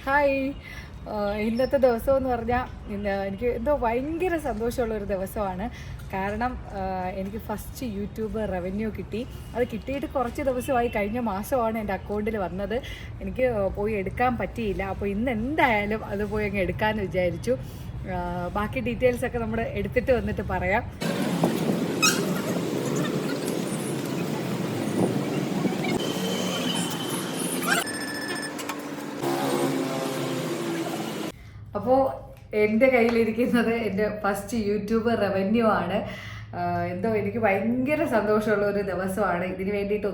Hi. ഇന്നത്തെ ദിവസം എന്ന് പറഞ്ഞാൽ എനിക്ക് എന്തോ ഭയങ്കര സന്തോഷമുള്ളൊരു ദിവസമാണ്. കാരണം എനിക്ക് ഫസ്റ്റ് യൂട്യൂബ് റവന്യൂ കിട്ടി. അത് കിട്ടിയിട്ട് കുറച്ച് ദിവസമായി, കഴിഞ്ഞ മാസമാണ് എൻ്റെ അക്കൗണ്ടിൽ വന്നത്. എനിക്ക് പോയി എടുക്കാൻ പറ്റിയില്ല. അപ്പോൾ ഇന്ന് എന്തായാലും അത് പോയി അങ്ങ് എടുക്കാമെന്ന് വിചാരിച്ചു. ബാക്കി ഡീറ്റെയിൽസൊക്കെ നമ്മൾ എടുത്തിട്ട് വന്നിട്ട് പറയാം. അപ്പോൾ എൻ്റെ കയ്യിലിരിക്കുന്നത് എൻ്റെ ഫസ്റ്റ് യൂട്യൂബ് റവന്യൂ ആണ്. എന്തോ എനിക്ക് ഭയങ്കര സന്തോഷമുള്ള ഒരു ദിവസമാണ്. ഇതിന് വേണ്ടിയിട്ട്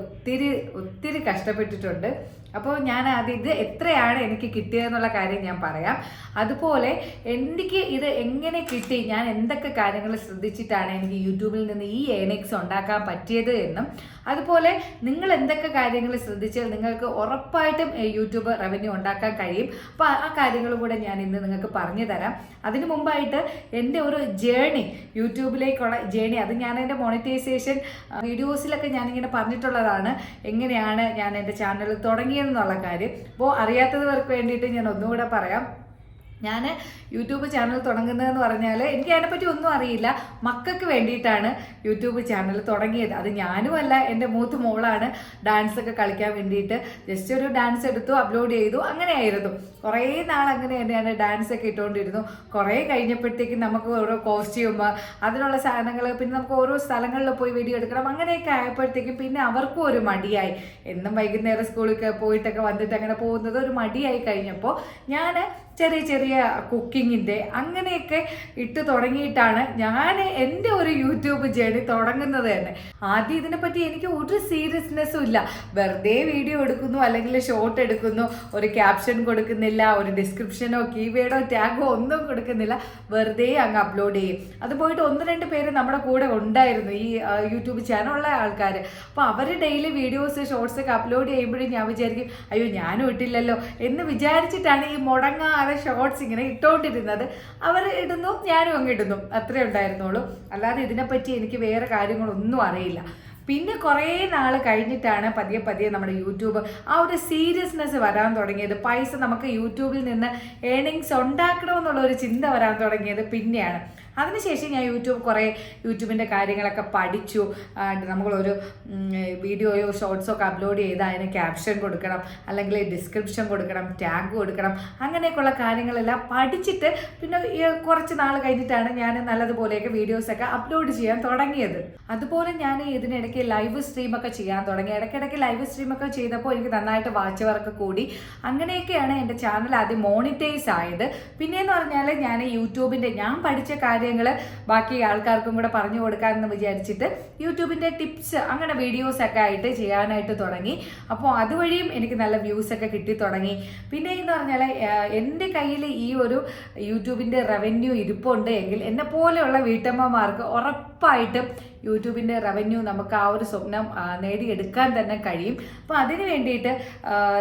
ഒത്തിരി കഷ്ടപ്പെട്ടിട്ടുണ്ട്. അപ്പോൾ ഞാൻ ഇത് എത്രയാണ് എനിക്ക് കിട്ടിയതെന്നുള്ള കാര്യം ഞാൻ പറയാം. അതുപോലെ എനിക്ക് ഇത് എങ്ങനെ കിട്ടി, ഞാൻ എന്തൊക്കെ കാര്യങ്ങൾ ശ്രദ്ധിച്ചിട്ടാണ് എനിക്ക് യൂട്യൂബിൽ നിന്ന് ഈ ഏണിങ്സ് ഉണ്ടാക്കാൻ പറ്റിയത് എന്നും, അതുപോലെ നിങ്ങൾ എന്തൊക്കെ കാര്യങ്ങൾ ശ്രദ്ധിച്ചാൽ നിങ്ങൾക്ക് ഉറപ്പായിട്ടും യൂട്യൂബ് റവന്യൂ ഉണ്ടാക്കാൻ കഴിയും. അപ്പോൾ ആ കാര്യങ്ങളും കൂടെ ഞാൻ ഇന്ന് നിങ്ങൾക്ക് പറഞ്ഞു തരാം. അതിനു മുമ്പായിട്ട് എൻ്റെ ഒരു ജേണി, യൂട്യൂബിലേക്കുള്ള ജേണി, അത് ഞാൻ എൻ്റെ മോണിറ്റൈസേഷൻ വീഡിയോസിലൊക്കെ ഞാനിങ്ങനെ പറഞ്ഞിട്ടുള്ളതാണ്, എങ്ങനെയാണ് ഞാൻ എൻ്റെ ചാനൽ തുടങ്ങിയതെന്നുള്ള കാര്യം. അപ്പോൾ അറിയാത്തവർക്ക് വേണ്ടിയിട്ട് ഞാൻ ഒന്നുകൂടെ പറയാം. ഞാൻ യൂട്യൂബ് ചാനൽ തുടങ്ങുന്നതെന്ന് പറഞ്ഞാൽ എനിക്ക് അതിനെപ്പറ്റി ഒന്നും അറിയില്ല. മക്കൾക്ക് വേണ്ടിയിട്ടാണ് യൂട്യൂബ് ചാനൽ തുടങ്ങിയത്. അത് ഞാനും അല്ല, എൻ്റെ മൂത്ത മോളാണ് ഡാൻസൊക്കെ കളിക്കാൻ വേണ്ടിയിട്ട് ജസ്റ്റ് ഒരു ഡാൻസ് എടുത്തു, അപ്ലോഡ് ചെയ്തു, അങ്ങനെയായിരുന്നു. കുറേ നാൾ അങ്ങനെ തന്നെയാണ് ഡാൻസൊക്കെ ഇട്ടുകൊണ്ടിരുന്നു. കുറേ കഴിഞ്ഞപ്പോഴത്തേക്കും നമുക്ക് ഓരോ കോസ്റ്റ്യൂം, അതിനുള്ള സാധനങ്ങൾ, പിന്നെ നമുക്ക് ഓരോ സ്ഥലങ്ങളിൽ പോയി വീഡിയോ എടുക്കണം, അങ്ങനെയൊക്കെ ആയപ്പോഴത്തേക്കും പിന്നെ അവർക്കും ഒരു മടിയായി. എന്നും വൈകുന്നേരം സ്കൂളിൽ പോയിട്ടൊക്കെ വന്നിട്ട് അങ്ങനെ പോകുന്നത് ഒരു മടിയായി കഴിഞ്ഞപ്പോൾ ഞാൻ ചെറിയ കുക്കിങ്ങിൻ്റെ അങ്ങനെയൊക്കെ ഇട്ട് തുടങ്ങിയിട്ടാണ് ഞാൻ എൻ്റെ ഒരു യൂട്യൂബ് ജേണി തുടങ്ങുന്നത് തന്നെ. ആദ്യം ഇതിനെപ്പറ്റി എനിക്ക് ഒരു സീരിയസ്നെസ്സും ഇല്ല. വെറുതെ വീഡിയോ എടുക്കുന്നു, അല്ലെങ്കിൽ ഷോർട്ട് എടുക്കുന്നു, ഒരു ക്യാപ്ഷൻ കൊടുക്കുന്നില്ല, ഒരു ഡിസ്ക്രിപ്ഷനോ കീവേഡോ ടാഗോ ഒന്നും കൊടുക്കുന്നില്ല, വെറുതെ അങ്ങ് അപ്ലോഡ് ചെയ്യും. അത് പോയിട്ട് 1-2 പേര് നമ്മുടെ കൂടെ ഉണ്ടായിരുന്നു, ഈ യൂട്യൂബ് ചാനലുള്ള ആൾക്കാർ. അപ്പോൾ അവർ ഡെയിലി വീഡിയോസ് ഷോർട്സൊക്കെ അപ്ലോഡ് ചെയ്യുമ്പോഴും ഞാൻ വിചാരിക്കും, അയ്യോ ഞാനും ഇട്ടില്ലല്ലോ എന്ന് വിചാരിച്ചിട്ടാണ് ഈ മുടങ്ങാതെ ഷോർട്സ് ഇങ്ങനെ ഇട്ടുകൊണ്ടിരുന്നത്. അവർ ഇടുന്നു, ഞാനും അങ്ങ് ഇടുന്നു, അത്രേ ഉണ്ടായിരുന്നുള്ളൂ. അല്ലാതെ ഇതിനെപ്പറ്റി എനിക്ക് വേറെ കാര്യങ്ങളൊന്നും അറിയില്ല. പിന്നെ കുറേ നാൾ കഴിഞ്ഞിട്ടാണ് പതിയെ നമ്മുടെ യൂട്യൂബ് ആ ഒരു സീരിയസ്നെസ് വരാൻ തുടങ്ങിയത്. പൈസ നമുക്ക് യൂട്യൂബിൽ നിന്ന് ഏണിങ്സ് ഉണ്ടാക്കണമെന്നുള്ള ഒരു ചിന്ത വരാൻ തുടങ്ങിയത് പിന്നെയാണ്. അതിനുശേഷം ഞാൻ യൂട്യൂബിൻ്റെ കാര്യങ്ങളൊക്കെ പഠിച്ചു. നമ്മളൊരു വീഡിയോയോ ഷോർട്സോ ഒക്കെ അപ്ലോഡ് ചെയ്ത് അതിന് ക്യാപ്ഷൻ കൊടുക്കണം, അല്ലെങ്കിൽ ഡിസ്ക്രിപ്ഷൻ കൊടുക്കണം, ടാഗ് കൊടുക്കണം, അങ്ങനെയൊക്കെയുള്ള കാര്യങ്ങളെല്ലാം പഠിച്ചിട്ട് പിന്നെ കുറച്ച് നാൾ കഴിഞ്ഞിട്ടാണ് ഞാൻ നല്ലതുപോലെയൊക്കെ വീഡിയോസൊക്കെ അപ്ലോഡ് ചെയ്യാൻ തുടങ്ങിയത്. അതുപോലെ ഞാൻ ഇതിനിടയ്ക്ക് ലൈവ് സ്ട്രീമൊക്കെ ചെയ്യാൻ തുടങ്ങി. ഇടയ്ക്കിടയ്ക്ക് ലൈവ് സ്ട്രീമൊക്കെ ചെയ്തപ്പോൾ എനിക്ക് നന്നായിട്ട് വാച്ച് വർക്ക് കൂടി. അങ്ങനെയൊക്കെയാണ് എൻ്റെ ചാനൽ ആദ്യം മോണിറ്റൈസ് ആയത്. പിന്നെയെന്ന് പറഞ്ഞാൽ ഞാൻ യൂട്യൂബിൻ്റെ ഞാൻ പഠിച്ച കാര്യങ്ങൾ ബാക്കി ആൾക്കാർക്കും കൂടെ പറഞ്ഞു കൊടുക്കാമെന്ന് വിചാരിച്ചിട്ട് യൂട്യൂബിൻ്റെ ടിപ്സ് അങ്ങനെ വീഡിയോസൊക്കെ ആയിട്ട് ചെയ്യാനായിട്ട് തുടങ്ങി. അപ്പോൾ അതുവഴിയും എനിക്ക് നല്ല വ്യൂസൊക്കെ കിട്ടി തുടങ്ങി. പിന്നെ എന്ന് പറഞ്ഞാൽ എൻ്റെ കയ്യിൽ ഈ ഒരു യൂട്യൂബിൻ്റെ റവന്യൂ ഇരിപ്പുണ്ട് എങ്കിൽ എന്നെ പോലെയുള്ള വീട്ടമ്മമാർക്ക് ഉറപ്പായിട്ടും യൂട്യൂബിൻ്റെ റവന്യൂ നമുക്ക് ആ ഒരു സ്വപ്നം നേടിയെടുക്കാൻ തന്നെ കഴിയും. അപ്പോൾ അതിന് വേണ്ടിയിട്ട്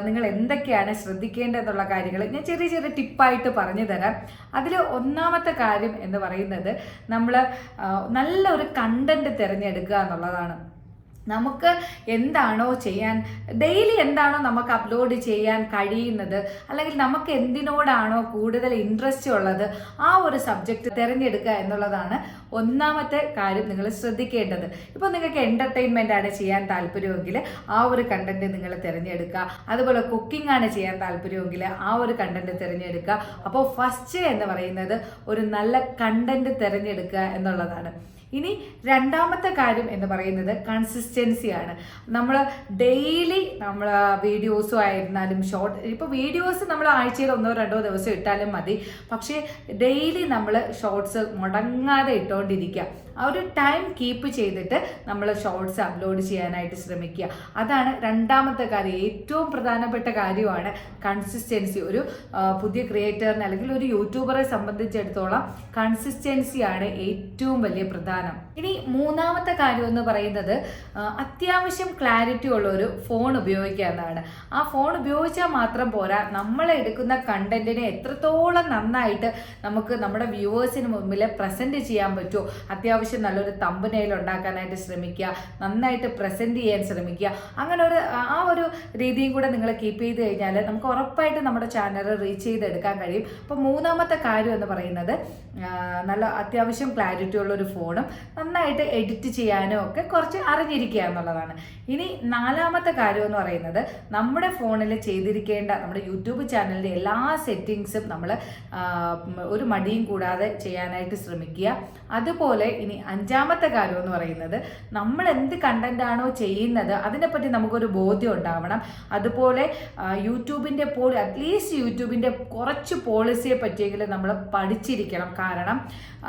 നിങ്ങൾ എന്തൊക്കെയാണ് ശ്രദ്ധിക്കേണ്ടതെന്നുള്ള കാര്യങ്ങൾ ഞാൻ ചെറിയ ടിപ്പായിട്ട് പറഞ്ഞു തരാം. അതിൽ ഒന്നാമത്തെ കാര്യം എന്ന് പറയുന്നത് നമ്മൾ നല്ലൊരു കണ്ടന്റ് തിരഞ്ഞെടുക്കുക എന്നുള്ളതാണ്. നമുക്ക് എന്താണോ ചെയ്യാൻ, ഡെയിലി എന്താണോ നമുക്ക് അപ്ലോഡ് ചെയ്യാൻ കഴിയുന്നത്, അല്ലെങ്കിൽ നമുക്ക് എന്തിനോടാണോ കൂടുതൽ ഇൻട്രസ്റ്റ് ഉള്ളത്, ആ ഒരു സബ്ജക്റ്റ് തിരഞ്ഞെടുക്കുക എന്നുള്ളതാണ് ഒന്നാമത്തെ കാര്യം നിങ്ങൾ ശ്രദ്ധിക്കേണ്ടത്. ഇപ്പോൾ നിങ്ങൾക്ക് എൻ്റർടൈൻമെൻ്റ് ആണ് ചെയ്യാൻ താല്പര്യമെങ്കിൽ ആ ഒരു കണ്ടന്റ് നിങ്ങൾ തിരഞ്ഞെടുക്കുക. അതുപോലെ കുക്കിംഗ് ആണ് ചെയ്യാൻ താല്പര്യമെങ്കിൽ ആ ഒരു കണ്ടന്റ് തിരഞ്ഞെടുക്കുക. അപ്പോൾ ഫസ്റ്റ് എന്ന് പറയുന്നത് ഒരു നല്ല കണ്ടന്റ് തിരഞ്ഞെടുക്കുക എന്നുള്ളതാണ്. ഇനി രണ്ടാമത്തെ കാര്യം എന്ന് പറയുന്നത് കൺസിസ്റ്റൻസിയാണ്. നമ്മൾ ഡെയിലി നമ്മൾ വീഡിയോസും ആയിരുന്നാലും ഇപ്പോൾ വീഡിയോസ് നമ്മൾ ആഴ്ചയിൽ 1-2 ദിവസം ഇട്ടാലും മതി. പക്ഷേ ഡെയിലി നമ്മൾ ഷോർട്സ് മുടങ്ങാതെ ഇട്ടുകൊണ്ടിരിക്കുക. ആ ഒരു ടൈം കീപ്പ് ചെയ്തിട്ട് നമ്മൾ ഷോർട്സ് അപ്ലോഡ് ചെയ്യാനായിട്ട് ശ്രമിക്കുക. അതാണ് രണ്ടാമത്തെ കാര്യം. ഏറ്റവും പ്രധാനപ്പെട്ട കാര്യമാണ് കൺസിസ്റ്റൻസി. ഒരു പുതിയ ക്രിയേറ്ററിന് അല്ലെങ്കിൽ ഒരു യൂട്യൂബറെ സംബന്ധിച്ചിടത്തോളം കൺസിസ്റ്റൻസിയാണ് ഏറ്റവും വലിയ പ്രധാനം. ഇനി മൂന്നാമത്തെ കാര്യം എന്ന് പറയുന്നത് അത്യാവശ്യം ക്ലാരിറ്റി ഉള്ള ഒരു ഫോൺ ഉപയോഗിക്കുക എന്നാണ്. ആ ഫോൺ ഉപയോഗിച്ചാൽ മാത്രം പോരാ, നമ്മൾ എടുക്കുന്ന കണ്ടന്റിനെ എത്രത്തോളം നന്നായിട്ട് നമുക്ക് നമ്മുടെ വ്യൂവേഴ്സിന് മുമ്പിൽ പ്രസന്റ് ചെയ്യാൻ പറ്റുമോ, അത്യാവശ്യം അത്യാവശ്യം നല്ലൊരു തമ്പനെയിൽ ഉണ്ടാക്കാനായിട്ട് ശ്രമിക്കുക, നന്നായിട്ട് പ്രസൻറ്റ് ചെയ്യാൻ ശ്രമിക്കുക. അങ്ങനെ ആ ഒരു രീതിയും കൂടെ നിങ്ങൾ കീപ്പ് ചെയ്ത് കഴിഞ്ഞാൽ നമുക്ക് ഉറപ്പായിട്ട് നമ്മുടെ ചാനൽ റീച്ച് ചെയ്തെടുക്കാൻ കഴിയും. അപ്പോൾ മൂന്നാമത്തെ കാര്യം എന്ന് പറയുന്നത് നല്ല അത്യാവശ്യം ക്ലാരിറ്റി ഉള്ളൊരു ഫോണും നന്നായിട്ട് എഡിറ്റ് ചെയ്യാനും ഒക്കെ കുറച്ച് അറിഞ്ഞിരിക്കുക എന്നുള്ളതാണ്. ഇനി നാലാമത്തെ കാര്യം എന്ന് പറയുന്നത് നമ്മുടെ ഫോണിൽ ചെയ്തിരിക്കേണ്ട നമ്മുടെ യൂട്യൂബ് ചാനലിൻ്റെ എല്ലാ സെറ്റിങ്സും നമ്മൾ ഒരു മടിയും കൂടാതെ ചെയ്യാനായിട്ട് ശ്രമിക്കുക. അതുപോലെ ഇനി അഞ്ചാമത്തെ കാര്യം എന്ന് പറയുന്നത് നമ്മൾ എന്ത് കണ്ടന്റ് ആണോ ചെയ്യുന്നത് അതിനെപ്പറ്റി നമുക്കൊരു ബോധ്യം ഉണ്ടാവണം. അതുപോലെ യൂട്യൂബിൻ്റെ അറ്റ്ലീസ്റ്റ് യൂട്യൂബിൻ്റെ കുറച്ച് പോളിസിയെ പറ്റിയെങ്കിലും നമ്മൾ പഠിച്ചിരിക്കണം. കാരണം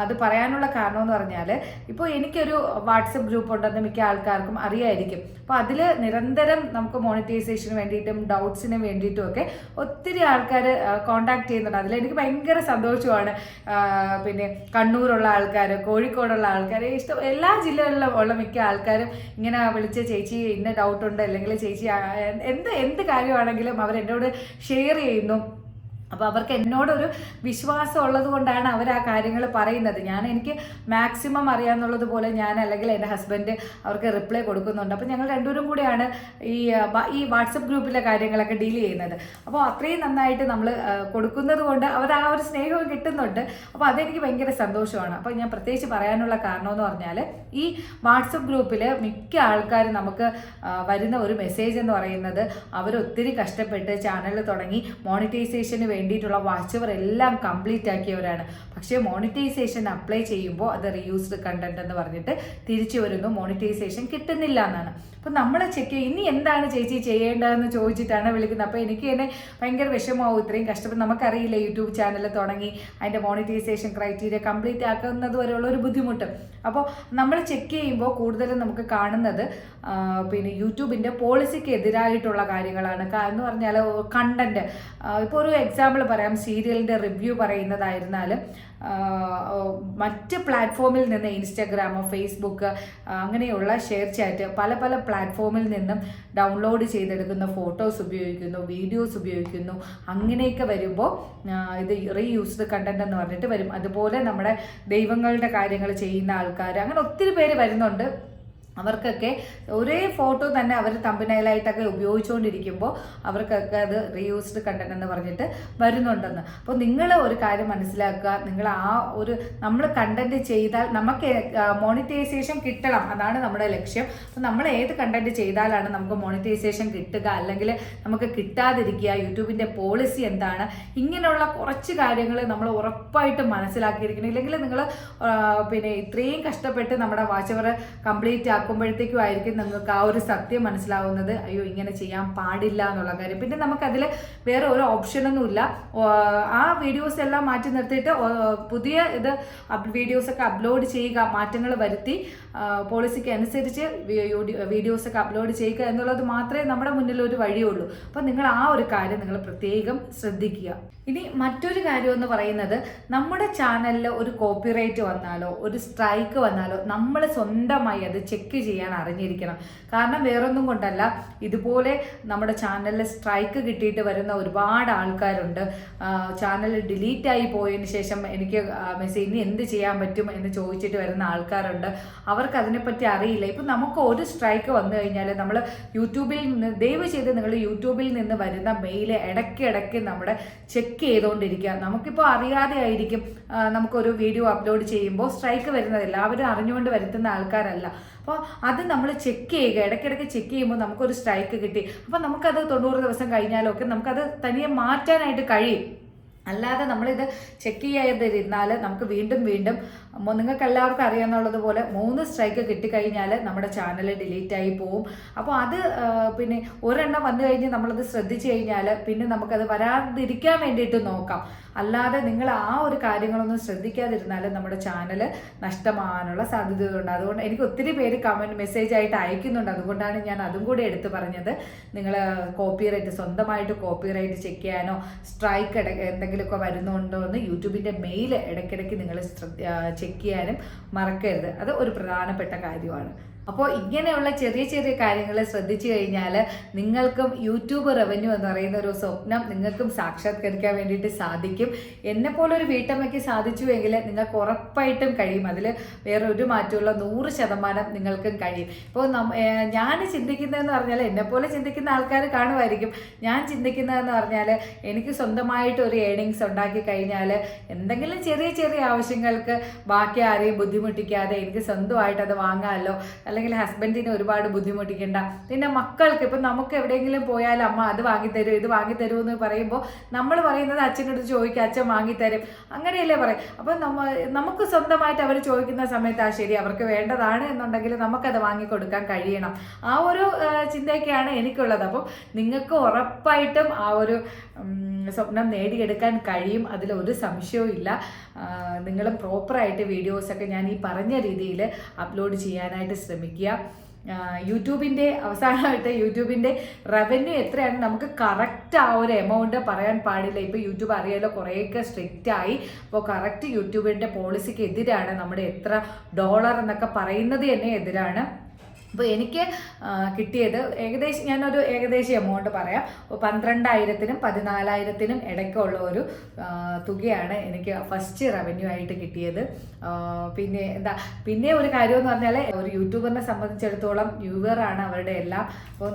അത് പറയാനുള്ള കാരണം എന്ന് പറഞ്ഞാൽ ഇപ്പോൾ എനിക്കൊരു വാട്സപ്പ് ഗ്രൂപ്പ് ഉണ്ടെന്ന് മിക്ക ആൾക്കാർക്കും അറിയായിരിക്കും. അപ്പോൾ അതിൽ നിരന്തരം നമുക്ക് മോണിറ്റൈസേഷന് വേണ്ടിയിട്ടും ഡൗട്ട്സിന് വേണ്ടിയിട്ടും ഒക്കെ ഒത്തിരി ആൾക്കാർ കോണ്ടാക്ട് ചെയ്യുന്നുണ്ട്. അതിലെനിക്ക് ഭയങ്കര സന്തോഷമാണ്. പിന്നെ കണ്ണൂരുള്ള ആൾക്കാർ, കോഴിക്കോടുള്ള ആൾക്കാർ, എല്ലാ ജില്ലകളിലും ഉള്ള മിക്ക ആൾക്കാരും ഇങ്ങനെ വിളിച്ച് ചേച്ചി ഇന്ന ഡൗട്ടുണ്ട്, അല്ലെങ്കിൽ ചേച്ചി എന്ത് കാര്യമാണെങ്കിലും അവരെന്നോട് ഷെയർ ചെയ്യുന്നു. അപ്പോൾ അവർക്ക് എന്നോടൊരു വിശ്വാസം ഉള്ളത് കൊണ്ടാണ് അവർ ആ കാര്യങ്ങൾ പറയുന്നത്. എനിക്ക് മാക്സിമം അറിയാമെന്നുള്ളതുപോലെ ഞാൻ അല്ലെങ്കിൽ എൻ്റെ ഹസ്ബൻഡ് അവർക്ക് റിപ്ലൈ കൊടുക്കുന്നുണ്ട്. അപ്പോൾ ഞങ്ങൾ രണ്ടുപേരും കൂടെയാണ് ഈ വാട്സപ്പ് ഗ്രൂപ്പിലെ കാര്യങ്ങളൊക്കെ ഡീൽ ചെയ്യുന്നത്. അപ്പോൾ അത്രയും നന്നായിട്ട് നമ്മൾ കൊടുക്കുന്നത് കൊണ്ട് അവർ ആ ഒരു സ്നേഹവും കിട്ടുന്നുണ്ട്. അപ്പോൾ അതെനിക്ക് ഭയങ്കര സന്തോഷമാണ്. അപ്പോൾ ഞാൻ പ്രത്യേകിച്ച് പറയാനുള്ള കാരണമെന്ന് പറഞ്ഞാൽ ഈ വാട്സപ്പ് ഗ്രൂപ്പിൽ മിക്ക ആൾക്കാരും നമുക്ക് വരുന്ന ഒരു മെസ്സേജ് എന്ന് പറയുന്നത് അവരൊത്തിരി കഷ്ടപ്പെട്ട് ചാനൽ തുടങ്ങി മോണിറ്റൈസേഷന് വേണ്ടിയിട്ടുള്ള വാച്ച് അവർ എല്ലാം കംപ്ലീറ്റ് ആക്കിയവരാണ്. പക്ഷേ മോണിറ്റൈസേഷൻ അപ്ലൈ ചെയ്യുമ്പോൾ അത് റീയൂസ്ഡ് കണ്ടന്റ് എന്ന് പറഞ്ഞിട്ട് തിരിച്ചു വരുന്നു, മോണിറ്റൈസേഷൻ കിട്ടുന്നില്ല എന്നാണ്. അപ്പോൾ നമ്മൾ ചെക്ക് ഇനി എന്താണ് ചേച്ചി ചെയ്യേണ്ടതെന്ന് ചോദിച്ചിട്ടാണ് വിളിക്കുന്നത്. അപ്പോൾ എനിക്ക് തന്നെ ഭയങ്കര വിഷമമാവും. ഇത്രയും കഷ്ടപ്പെട്ട് നമുക്കറിയില്ല യൂട്യൂബ് ചാനൽ തുടങ്ങി അതിൻ്റെ മോണിറ്റൈസേഷൻ ക്രൈറ്റീരിയ കംപ്ലീറ്റ് ആക്കുന്നത് വരെയുള്ള ഒരു ബുദ്ധിമുട്ട്. അപ്പോൾ നമ്മൾ ചെക്ക് ചെയ്യുമ്പോൾ കൂടുതലും നമുക്ക് കാണുന്നത് പിന്നെ യൂട്യൂബിൻ്റെ പോളിസിക്ക് എതിരായിട്ടുള്ള കാര്യങ്ങളാണ്. എന്ന് പറഞ്ഞാൽ കണ്ടന്റ്, ഇപ്പോൾ ഒരു എക്സാമ്പിൾ പറയാം, സീരിയലിൻ്റെ റിവ്യൂ പറയുന്നതായിരുന്നാലും മറ്റ് പ്ലാറ്റ്ഫോമിൽ നിന്ന് ഇൻസ്റ്റഗ്രാമോ ഫേസ്ബുക്ക് അങ്ങനെയുള്ള ഷെയർ ചാറ്റ് പല പ്ലാറ്റ്ഫോമിൽ നിന്നും ഡൗൺലോഡ് ചെയ്തെടുക്കുന്ന ഫോട്ടോസ് ഉപയോഗിക്കുന്നു, വീഡിയോസ് ഉപയോഗിക്കുന്നു. അങ്ങനെയൊക്കെ വരുമ്പോൾ ഇത് റീയൂസ്ഡ് കണ്ടന്റ് എന്ന് പറഞ്ഞിട്ട് വരും. അതുപോലെ നമ്മുടെ ദൈവങ്ങളുടെ കാര്യങ്ങൾ ചെയ്യുന്ന ആൾക്കാർ, അങ്ങനെ ഒത്തിരി പേര് വരുന്നുണ്ട്. അവർക്കൊക്കെ ഒരേ ഫോട്ടോ തന്നെ അവർ തമ്പനയിലായിട്ടൊക്കെ ഉപയോഗിച്ചുകൊണ്ടിരിക്കുമ്പോൾ അവർക്കൊക്കെ അത് റീയൂസ്ഡ് കണ്ടന്റ് എന്ന് പറഞ്ഞിട്ട് വരുന്നുണ്ടെന്ന്. അപ്പോൾ നിങ്ങൾ ഒരു കാര്യം മനസ്സിലാക്കുക, നിങ്ങൾ നമ്മൾ കണ്ടന്റ് ചെയ്താൽ നമുക്ക് മോണിറ്റൈസേഷൻ കിട്ടണം, അതാണ് നമ്മുടെ ലക്ഷ്യം. അപ്പോൾ നമ്മൾ ഏത് കണ്ടന്റ് ചെയ്താലാണ് നമുക്ക് മോണിറ്റൈസേഷൻ കിട്ടുക അല്ലെങ്കിൽ നമുക്ക് കിട്ടാതിരിക്കുക, യൂട്യൂബിൻ്റെ പോളിസി എന്താണ്, ഇങ്ങനെയുള്ള കുറച്ച് കാര്യങ്ങൾ നമ്മൾ ഉറപ്പായിട്ടും മനസ്സിലാക്കിയിരിക്കണം. ഇല്ലെങ്കിൽ നിങ്ങൾ പിന്നെ ഇത്രയും കഷ്ടപ്പെട്ട് നമ്മുടെ വാച്ച് അവർ കംപ്ലീറ്റ് ആക്കുമ്പോഴത്തേക്കും ആയിരിക്കും നിങ്ങൾക്ക് ആ ഒരു സത്യം മനസ്സിലാവുന്നത്, അയ്യോ ഇങ്ങനെ ചെയ്യാൻ പാടില്ല എന്നുള്ള കാര്യം. പിന്നെ നമുക്കതിൽ വേറെ ഒരു ഓപ്ഷനൊന്നുമില്ല. ആ വീഡിയോസ് എല്ലാം മാറ്റി നിർത്തിയിട്ട് പുതിയ വീഡിയോസൊക്കെ അപ്ലോഡ് ചെയ്യുക, മാറ്റങ്ങൾ വരുത്തി പോളിസിക്ക് അനുസരിച്ച് വീഡിയോസൊക്കെ അപ്ലോഡ് ചെയ്യുക എന്നുള്ളത് മാത്രമേ നമ്മുടെ മുന്നിലൊരു വഴിയുള്ളൂ. അപ്പോൾ നിങ്ങൾ ആ ഒരു കാര്യം നിങ്ങൾ പ്രത്യേകം ശ്രദ്ധിക്കുക. ഇനി മറ്റൊരു കാര്യം എന്ന് പറയുന്നത്, നമ്മുടെ ചാനലിൽ ഒരു കോപ്പിറൈറ്റ് വന്നാലോ ഒരു സ്ട്രൈക്ക് വന്നാലോ നമ്മൾ സ്വന്തമായി അത് ചെക്ക് ചെയ്യാൻ അറിഞ്ഞിരിക്കണം. കാരണം വേറൊന്നും കൊണ്ടല്ല, ഇതുപോലെ നമ്മുടെ ചാനലിൽ സ്ട്രൈക്ക് കിട്ടിയിട്ട് വരുന്ന ഒരുപാട് ആൾക്കാരുണ്ട്. ചാനൽ ഡിലീറ്റായി പോയതിന് ശേഷം എനിക്ക് മെസ്സേജ് ഇനി എന്ത് ചെയ്യാൻ പറ്റും എന്ന് ചോദിച്ചിട്ട് വരുന്ന ആൾക്കാരുണ്ട്. അവർക്ക് അതിനെപ്പറ്റി അറിയില്ല. ഇപ്പം നമുക്ക് ഒരു സ്ട്രൈക്ക് വന്നു കഴിഞ്ഞാൽ നമ്മൾ യൂട്യൂബിൽ നിന്ന്, ദയവ് ചെയ്ത് നിങ്ങൾ യൂട്യൂബിൽ നിന്ന് വരുന്ന മെയിൽ ഇടയ്ക്കിടയ്ക്ക് നമ്മുടെ ചെക്ക് ചെയ്തുകൊണ്ടിരിക്കുക. നമുക്കിപ്പോൾ അറിയാതെ ആയിരിക്കും നമുക്കൊരു വീഡിയോ അപ്ലോഡ് ചെയ്യുമ്പോൾ സ്ട്രൈക്ക് വരുന്നത്, എല്ലാവരും അറിഞ്ഞുകൊണ്ട് വരുത്തുന്ന ആൾക്കാരല്ല. അപ്പോൾ അത് നമ്മൾ ചെക്ക് ചെയ്യുക, ഇടയ്ക്കിടയ്ക്ക് ചെക്ക് ചെയ്യുമ്പോൾ നമുക്കൊരു സ്ട്രൈക്ക് കിട്ടി, അപ്പോൾ നമുക്കത് 90 ദിവസം കഴിഞ്ഞാലൊക്കെ നമുക്കത് തനിയെ മാറ്റാനായിട്ട് കഴിയും. അല്ലാതെ നമ്മളിത് ചെക്ക് ചെയ്യാതിരുന്നാൽ നമുക്ക് വീണ്ടും നിങ്ങൾക്ക് എല്ലാവർക്കും അറിയാമെന്നുള്ളതുപോലെ 3 സ്ട്രൈക്ക് കിട്ടിക്കഴിഞ്ഞാൽ നമ്മുടെ ചാനൽ ഡിലീറ്റായി പോവും. അപ്പോൾ അത് പിന്നെ ഒരെണ്ണം വന്നു കഴിഞ്ഞ് നമ്മളത് ശ്രദ്ധിച്ചു കഴിഞ്ഞാൽ പിന്നെ നമുക്കത് വരാതിരിക്കാൻ വേണ്ടിയിട്ട് നോക്കാം. അല്ലാതെ നിങ്ങൾ ആ ഒരു കാര്യങ്ങളൊന്നും ശ്രദ്ധിക്കാതിരുന്നാൽ നമ്മുടെ ചാനൽ നഷ്ടമാകാനുള്ള സാധ്യതകളുണ്ട്. അതുകൊണ്ട് എനിക്ക് ഒത്തിരി പേര് കമൻറ്റ് മെസ്സേജ് ആയിട്ട് അയക്കുന്നുണ്ട്. അതുകൊണ്ടാണ് ഞാൻ അതും കൂടി എടുത്ത് പറഞ്ഞത്. നിങ്ങൾ കോപ്പിറൈറ്റ്, സ്വന്തമായിട്ട് കോപ്പിറൈറ്റ് ചെക്ക് ചെയ്യാനോ സ്ട്രൈക്ക് എന്തെങ്കിലുമൊക്കെ വരുന്നുണ്ടോ എന്ന് യൂട്യൂബിൻ്റെ മെയിൽ ഇടയ്ക്കിടയ്ക്ക് നിങ്ങൾ ചെക്ക് ചെയ്യാനും മറക്കരുത്. അത് ഒരു പ്രധാനപ്പെട്ട കാര്യമാണ്. അപ്പോൾ ഇങ്ങനെയുള്ള ചെറിയ ചെറിയ കാര്യങ്ങൾ ശ്രദ്ധിച്ചു കഴിഞ്ഞാൽ നിങ്ങൾക്കും യൂട്യൂബ് റവന്യൂ എന്ന് പറയുന്ന ഒരു സ്വപ്നം നിങ്ങൾക്കും സാക്ഷാത്കരിക്കാൻ വേണ്ടിയിട്ട് സാധിക്കും. എന്നെപ്പോലെ ഒരു വീട്ടമ്മയ്ക്ക് സാധിച്ചുവെങ്കിൽ നിങ്ങൾക്ക് ഉറപ്പായിട്ടും കഴിയും. അതിൽ വേറെ ഒരു മാറ്റമുള്ള 100% നിങ്ങൾക്കും കഴിയും. ഇപ്പോൾ ഞാൻ ചിന്തിക്കുന്നതെന്ന് പറഞ്ഞാൽ എന്നെപ്പോലെ ചിന്തിക്കുന്ന ആൾക്കാർ കാണുമായിരിക്കും. ഞാൻ ചിന്തിക്കുന്നതെന്ന് പറഞ്ഞാൽ എനിക്ക് സ്വന്തമായിട്ട് ഒരു ഏണിങ്സ് ഉണ്ടാക്കി കഴിഞ്ഞാൽ എന്തെങ്കിലും ചെറിയ ചെറിയ ആവശ്യങ്ങൾക്ക് ബാക്കി ആരെയും ബുദ്ധിമുട്ടിക്കാതെ എനിക്ക് സ്വന്തമായിട്ട് അത് വാങ്ങാമല്ലോ, അല്ലെങ്കിൽ ഹസ്ബൻഡിനെ ഒരുപാട് ബുദ്ധിമുട്ടിക്കേണ്ട. പിന്നെ മക്കൾക്ക് ഇപ്പം നമുക്ക് എവിടെയെങ്കിലും പോയാൽ അമ്മ അത് വാങ്ങിത്തരും ഇത് വാങ്ങിത്തരൂ എന്ന് പറയുമ്പോൾ നമ്മൾ പറയുന്നത് അച്ഛനോട് ചോദിക്കുക, അച്ഛൻ വാങ്ങിത്തരും, അങ്ങനെയല്ലേ പറയും. അപ്പം നമുക്ക് സ്വന്തമായിട്ട് അവർ ചോദിക്കുന്ന സമയത്ത് ശരി അവർക്ക് വേണ്ടതാണ് എന്നുണ്ടെങ്കിൽ നമുക്കത് വാങ്ങിക്കൊടുക്കാൻ കഴിയണം. ആ ഒരു ചിന്തയൊക്കെയാണ് എനിക്കുള്ളത്. അപ്പം നിങ്ങൾക്ക് ഉറപ്പായിട്ടും ആ ഒരു സ്വപ്നം നേടിയെടുക്കാൻ കഴിയും, അതിലൊരു സംശയവും ഇല്ല. നിങ്ങളും പ്രോപ്പറായിട്ട് വീഡിയോസൊക്കെ ഞാൻ ഈ പറഞ്ഞ രീതിയിൽ അപ്ലോഡ് ചെയ്യാനായിട്ട് ശ്രമിക്കുക. യൂട്യൂബിൻ്റെ അവസാനമായിട്ട് യൂട്യൂബിൻ്റെ റവന്യൂ എത്രയാണ് നമുക്ക് കറക്റ്റ് ആ ഒരു എമൗണ്ട് പറയാൻ പാടില്ല. ഇപ്പോൾ യൂട്യൂബ് അറിയാലോ കുറേയൊക്കെ സ്ട്രിക്റ്റ് ആയി. അപ്പോൾ കറക്റ്റ് യൂട്യൂബിൻ്റെ പോളിസിക്ക് എതിരാണ് നമ്മുടെ എത്ര ഡോളർ എന്നൊക്കെ പറയുന്നത് തന്നെ എതിരാണ്. അപ്പോൾ എനിക്ക് കിട്ടിയത് ഏകദേശം ഞാനൊരു ഏകദേശം എമൗണ്ട് പറയാം. 12,000-നും 14,000-നും ഇടയ്ക്കുള്ള ഒരു തുകയാണ് എനിക്ക് ഫസ്റ്റ് റവന്യൂ ആയിട്ട് കിട്ടിയത്. പിന്നെ ഒരു കാര്യമെന്ന് പറഞ്ഞാൽ ഒരു യൂട്യൂബറിനെ സംബന്ധിച്ചിടത്തോളം വ്യൂവറാണ് അവരുടെ എല്ലാം. അപ്പോൾ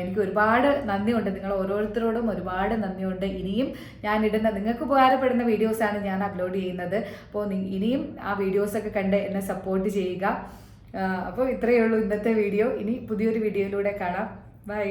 എനിക്ക് ഒരുപാട് നന്ദിയുണ്ട്, നിങ്ങൾ ഓരോരുത്തരോടും ഒരുപാട് നന്ദിയുണ്ട്. ഇനിയും ഞാനിടുന്ന നിങ്ങൾക്ക് ഉപകാരപ്പെടുന്ന വീഡിയോസാണ് ഞാൻ അപ്ലോഡ് ചെയ്യുന്നത്. അപ്പോൾ ഇനിയും ആ വീഡിയോസൊക്കെ കണ്ട് എന്നെ സപ്പോർട്ട് ചെയ്യുക. അപ്പോൾ ഇത്രയേ ഉള്ളൂ ഇന്നത്തെ വീഡിയോ. ഇനി പുതിയൊരു വീഡിയോയിലൂടെ കാണാം. ബൈ.